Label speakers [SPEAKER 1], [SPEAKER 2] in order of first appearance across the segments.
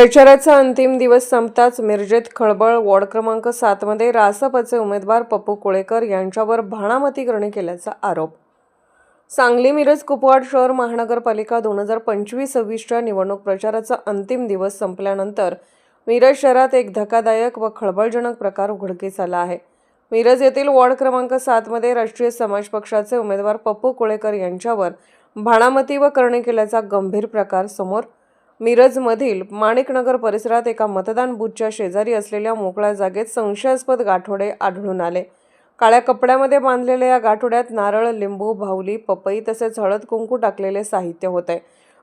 [SPEAKER 1] प्रचाराचा अंतिम दिवस संपताच मिरजेत खळबळ. वॉर्ड क्रमांक 7 मध्ये रासपचे उमेदवार पप्पू कोळेकर यांच्यावर भाणामती करणे केल्याचा आरोप. सांगली मिरज कुपवाड शहर महानगरपालिका 2025-26च्या निवडणूक प्रचाराचा अंतिम दिवस संपल्यानंतर मिरज शहरात एक धक्कादायक व खळबळजनक प्रकार उघडकीस आला आहे. मिरज येथील वॉर्ड क्रमांक 7 मध्ये राष्ट्रीय समाज पक्षाचे उमेदवार पप्पू कोळेकर यांच्यावर भाणामती व करणे केल्याचा गंभीर प्रकार समोर. मिरजमधील माणिकनगर परिसरात एका मतदान बूथच्या शेजारी असलेल्या मोकळ्या जागेत संशयास्पद गाठोडे आढळून आले. काळ्या कपड्यामध्ये बांधलेल्या या गाठोड्यात नारळ, लिंबू, भावली, पपई तसेच हळद कुंकू टाकलेले साहित्य होते.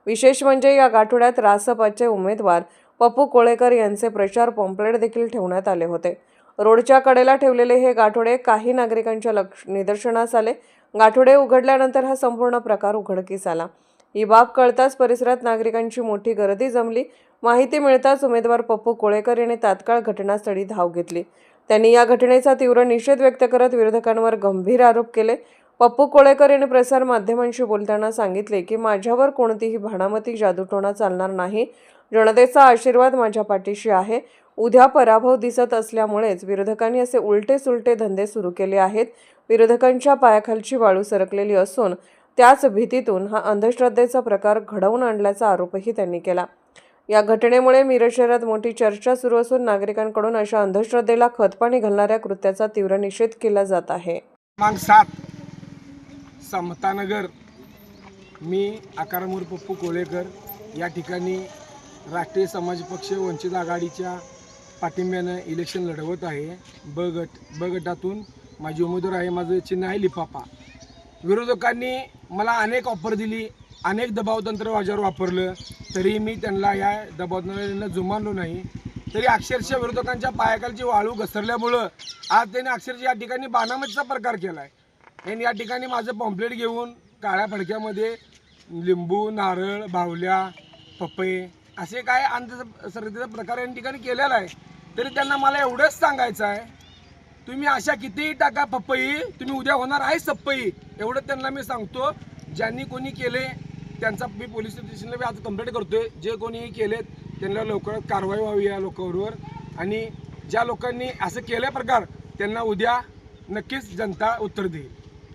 [SPEAKER 1] विशेष म्हणजे या गाठोड्यात रासपचे उमेदवार पप्पू कोळेकर यांचे प्रचार पॉम्पलेट देखील ठेवण्यात आले होते. रोडच्या कडेला ठेवलेले हे गाठोडे काही नागरिकांच्या निदर्शनास आले. गाठोडे उघडल्यानंतर हा संपूर्ण प्रकार उघडकीस आला. ही बाब कळताच परिसरात नागरिकांची मोठी गर्दी जमली. माहिती मिळताच उमेदवार पप्पू कोळेकर यांनी तात्काळ घटनास्थळी धाव घेतली. त्यांनी या घटनेचा तीव्र निषेध व्यक्त करत विरोधकांवर गंभीर आरोप केले. पप्पू कोळेकर यांनी प्रसार माध्यमांशी बोलताना सांगितले की माझ्यावर कोणतीही भाणामती जादूटोणा चालणार नाही. जनतेचा आशीर्वाद माझ्या पाठीशी आहे. उद्या पराभव दिसत असल्यामुळेच विरोधकांनी असे उलटे सुलटे धंदे सुरू केले आहेत. विरोधकांच्या पायाखालची वाळू सरकलेली असून त्याच भीतीतून हा अंधश्रद्धेचा प्रकार घडवून आणल्याचा आरोपही त्यांनी केला. या घटनेमुळे मिरज शहरात मोठी चर्चा सुरू असून नागरिकांकडून अशा अंधश्रद्धेला खतपाणी घालणाऱ्या कृत्याचा तीव्र निषेध केला जात आहे.
[SPEAKER 2] क्रमांक 7 समतानगर. मी आकारमूर पप्पू कोळेकर या ठिकाणी राष्ट्रीय समाज पक्ष वंचित आघाडीच्या पाठिंब्यानं इलेक्शन लढवत आहे. ब गटातून माझी उमेदवार आहे. माझं चिन्ह आहे लिफाफा. विरोधकांनी मला अनेक ऑफर दिली, अनेक दबावतंत्र माझ्यावर वापरलं, तरी मी त्यांना या दबावतंत्रांना जुमानलो नाही. तरी अक्षरशः विरोधकांच्या पायाखालची वाळू घसरल्यामुळं आज त्यांनी अक्षरशः या ठिकाणी भाणामतीचा प्रकार केला आहे. यांनी या ठिकाणी माझं पॉम्पलेट घेऊन काळ्या फडक्यामध्ये लिंबू, नारळ, भावल्या, पपई असे काय अंधश्रद्धेचा प्रकार या ठिकाणी केलेला आहे. तरी त्यांना मला एवढंच सांगायचं आहे, तुम्ही अशा कितीही टाका पपई, तुम्ही उद्या होणार आहे सप्पई. एवढं त्यांना मी सांगतो. ज्यांनी कोणी केले त्यांचा मी पोलीस स्टेशनला मी आता कंप्लेंट करतोय. जे कोणीही केलेत त्यांना लवकरात कारवाई व्हावी या लोकांवर. आणि ज्या लोकांनी असं केल्या प्रकार त्यांना उद्या नक्कीच जनता उत्तर देईल.